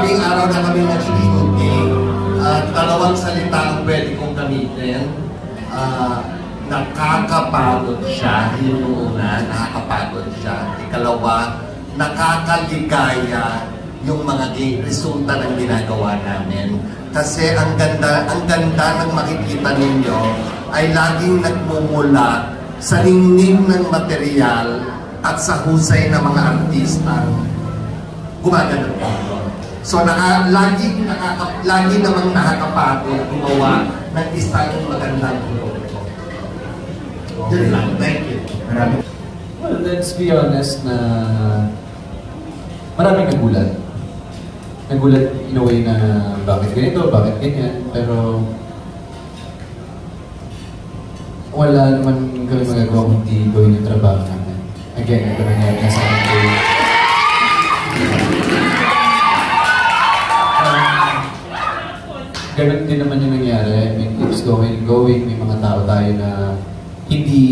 labing araw na kami nag-shooting. Dalawang salita ang pwede kong gamitin. Nakakapagod siya. Yung una, nakakapagod siya. Ikalawa, nakakaligaya yung mga resulta ng ginagawa namin. Kasi ang ganda ng makikita ninyo ay laging nagmumula sa ningning ng material at sa husay ng mga artistang gumagana po. So lagi namang nakakapagod gumawa ng isang magandang produkto. Diyan lang. Thank you. Well, let's be honest na maraming nagulat. Nagulat in a way na bakit ganito, bakit ganyan, pero wala naman kami magagawa kung di gawin yung trabaho namin. Again, ito nangyari na sa akin ko. Ganun din naman yung nangyari. I mean, keeps going. May mga tao tayo na hindi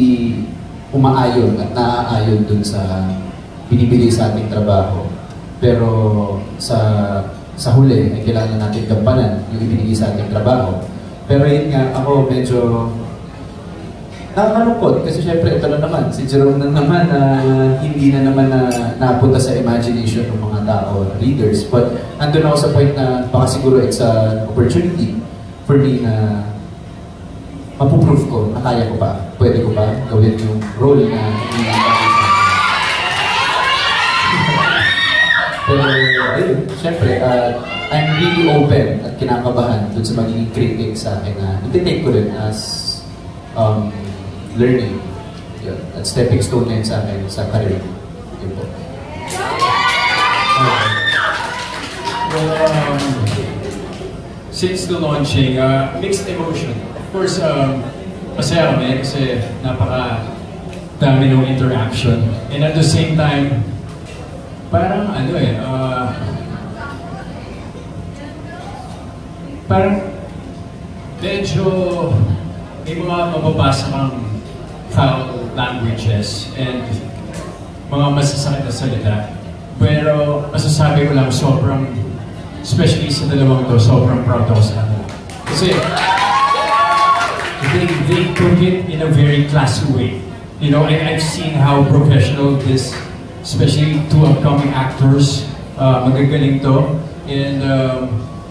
umaayon at naaayon dun sa binibigay sa ating trabaho. Pero sa huli, ay kailangan natin gampanan yung ibinigay sa ating trabaho. Pero yun nga, ako medyo nakakalungkot kasi syempre ito na naman, si Jerome na naman na hindi na naman napunta sa imagination ng mga tao, readers. But andun ako sa point na baka siguro it's an opportunity for me na mapuprove ko na kaya ko ba, pwede ko ba gawin yung role na pero ayun, syempre, I'm really open at kinakabahan dun sa magiging critic sa akin na iti-take ko rin as learning. Yun. At stepping stone na yun sa akin sa career. Yun po. Well, since the launching, mixed emotion. Of course, masaya kami kasi napaka-dami ng interaction. And at the same time, parang parang medyo may mga mababasa kang foul languages and mga masasakit na salita. Pero masasabi ko lang sobrang, especially sa dalawang to, sobrang proud ako sa kanila. Kasi they took it in a very classy way. You know, I've seen how professional this, especially two upcoming actors, magagaling to. And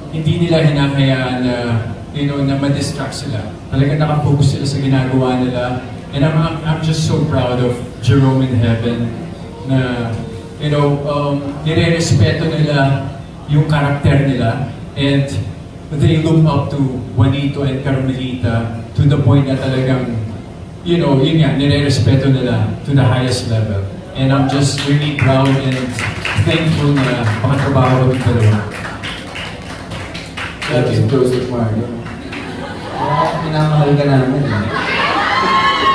hindi nila hinahayaan na, you know, na ma-distract sila. Talagang nakafocus sila sa ginagawa nila. And I'm just so proud of Jerome in Heaven na, you know, nire-respeto nila yung karakter nila. And they look up to Juanito and Carmelita to the point na talagang, you know, yun nga, nire-respeto nila to the highest level. And I'm just really proud and thankful na makatrabaho ko yung dalawa. Thank you, Joseph Mario. Minamahal ka namin eh.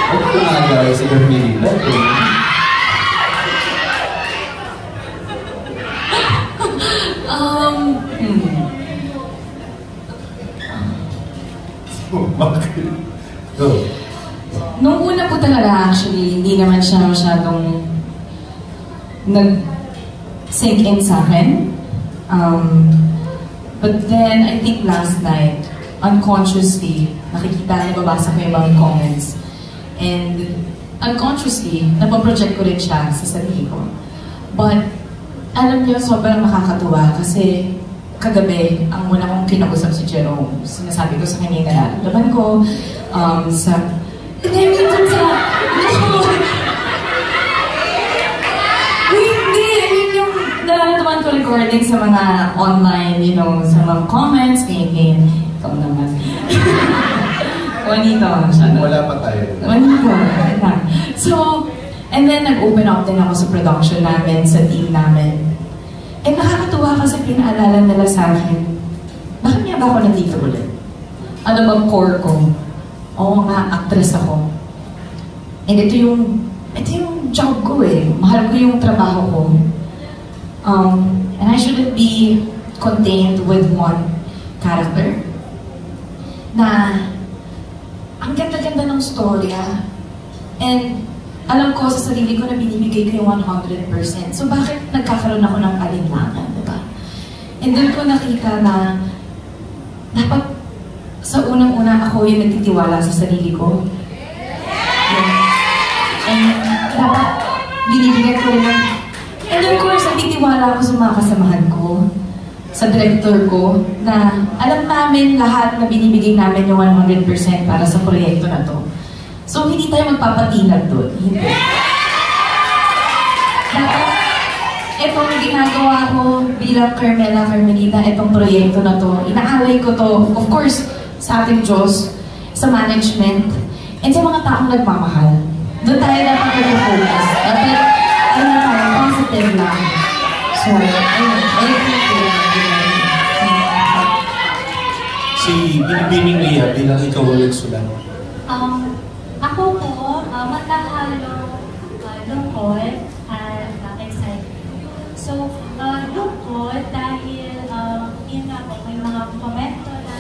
Huwag ko nagawin si Carmelita. Go. Nung una po talaga actually, hindi naman siya masyadong nag-sink in sa akin. But then, I think last night, unconsciously, nakikita, nababasa ko yung mga comments. And unconsciously, napaproject ko rin siya sa sarili ko. But, alam niyo, sobrang nakakatuwa kasi kagabi, ang muna kong kinausap si Jerome, sinasabi ko sa kanya na nararamdaman ko, hindi, minsan sa... Hindi, I mean yung nararamdaman ko recording sa mga online, you know, sa mga comments, ganyan, ikaw naman. Juanito. Wala pa tayo. Juanito. So, and then nag-open up din ako sa production namin, sa team namin. Eh, nakakatuwa kasi pinaalala nila sa akin, bakit nga ba ako nandito ulit? Ano bang core ko? Oo nga, actress ako. And ito yung job ko eh. Mahal ko yung trabaho ko. And I shouldn't be contained with one character. Na, ang ganda-ganda ng storya. And alam ko sa sarili ko na binibigay ko yung 100%. So bakit nagkakaroon ako ng alinlangan, diba? And doon ko nakita na dapat sa unang-una ako yung nagtitiwala sa sarili ko. And dapat binibigyan ko rin ng... And of course, nagtitiwala ako sa mga kasamahan ko, sa director ko, na alam namin lahat na binibigay namin yung 100% para sa proyekto na to. So, hindi tayo magpapatinag doon. Hindi. Dapat, itong ginagawa ko bilang Carmelita, itong proyekto na to, inaalay ko to, of course, sa ating Diyos, sa management, and sa mga taong nagmamahal. Doon tayo dapat mag-focus. Dapat, ano tayo, positive lang. So, ayun po. Si Binibining Mia, bilang ikaw ulit sulat. Ako po, magkahalo lungkot at excited. So, lungkot dahil yun nga po, may mga komento na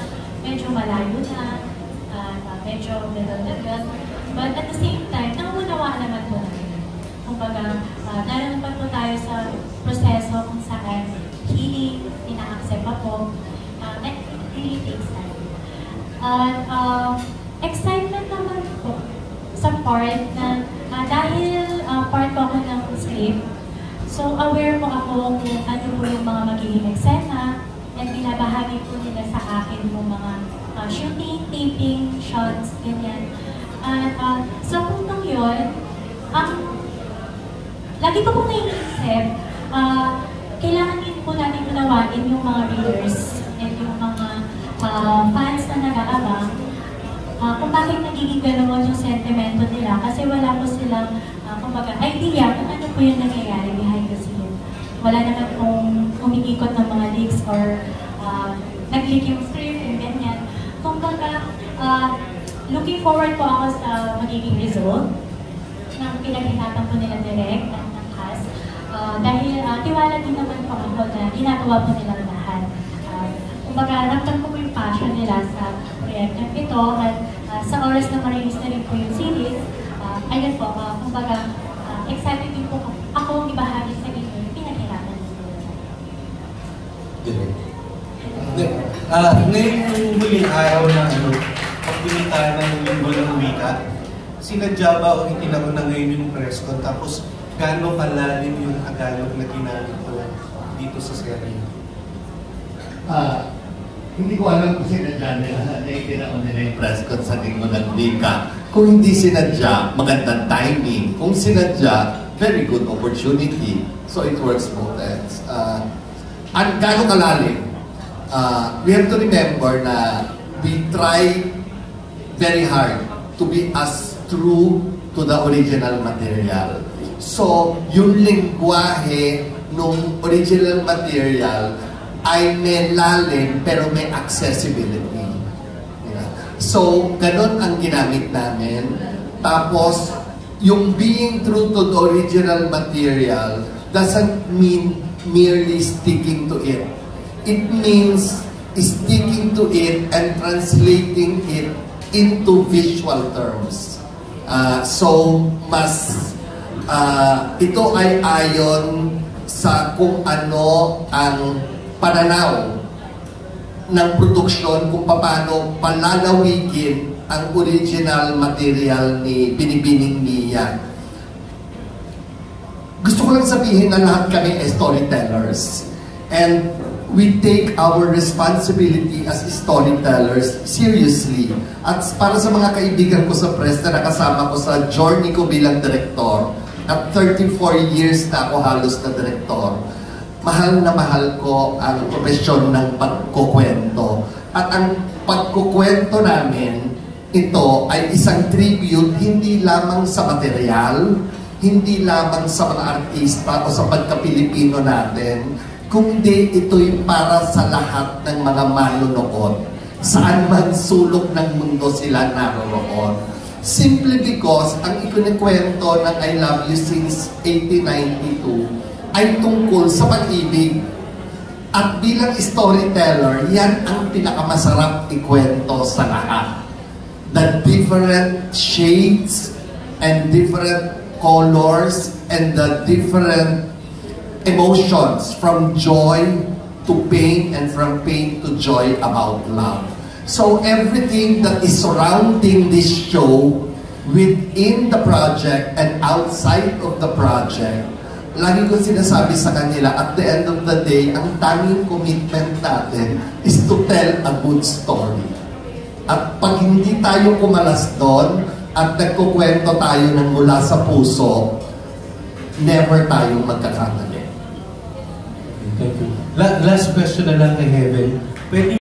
medyo malayo na, medyo middle-level. But at the same time, nangunawaan naman po namin. Kumbaga, naroon pa po tayo sa proseso kung saan healing, ina-accept pa po, and it really takes time. Excitement naman po sa part na dahil part po ako ng script, so aware po ako kung ano po yung mga magiging eksena and binabahagi po nila sa akin yung mga shooting, taping, shots, ganyan. At sa puntong yun, lagi ko po naiisip, kailangan din po natin unawain yung mga readers and yung mga fans na nag-aabang kung bakit nagiging gano'n yung sentimento nila kasi wala po silang kumbaga idea kung ano po yung nangyayari behind the scene. Wala naman pong umikikot ng mga leaks or nag-leak yung script and ganyan. Kumbaga, looking forward po ako sa magiging result ng pinaghirapan po nila direct at ng cast. Dahil tiwala din naman po ako na ginagawa po nilang lahat. Kumbaga, ramdam ko po yung passion nila sa proyektong ito at sa oras na ma-release na rin po yung series, ayun po, kumbaga, excited din po ako ibahagi sa inyo yung pinaghirapan nila. Ngayong huling araw na pagpinita ng linggo ng wika, sinadya ba o itinako na ngayon yung press con, tapos gaano kalalim yung Tagalog na ginamit ko dito sa serye? Hindi ko alam kung sinadya nila na itinako nila yung press con sa linggo ng wika. Kung hindi sinadya, magandang timing. Kung sinadya, very good opportunity. So it works both ends. Gaano kalalim? We have to remember na we try very hard to be as true to the original material. So, yung lingwahe nung original material ay may lalim pero may accessibility. Yeah. So, ganun ang ginamit namin. Tapos, yung being true to the original material doesn't mean merely sticking to it. It means sticking to it and translating it into visual terms. So, ito ay ayon sa kung ano ang pananaw ng produksyon, kung paano palalawigin ang original material ni Binibining Mia. Gusto ko lang sabihin na lahat kami ay storytellers. And we take our responsibility as storytellers seriously. At para sa mga kaibigan ko sa press na nakasama ko sa journey ko bilang direktor, at 34 years na ako halos na direktor, mahal na mahal ko ang profesyon ng pagkukwento. At ang pagkukwento namin, ito ay isang tribute hindi lamang sa material, hindi lamang sa mga artista o sa pagka-Pilipino natin, kundi ito'y para sa lahat ng mga manunood. Saan man sulok ng mundo sila naroroon. Simply because ang ikinikwento ng I Love You Since 1892 ay tungkol sa pag-ibig. At bilang storyteller, yan ang pinakamasarap ikwento sa lahat. The different shades and different colors and the different emotions from joy to pain and from pain to joy about love. So everything that is surrounding this show within the project and outside of the project, lagi ko sinasabi sa kanila, at the end of the day, ang tanging commitment natin is to tell a good story. At pag hindi tayo kumalas doon at nagkukwento tayo ng mula sa puso, never tayong magkakamali. Thank you. Last question na lang kay Heaven. Pwede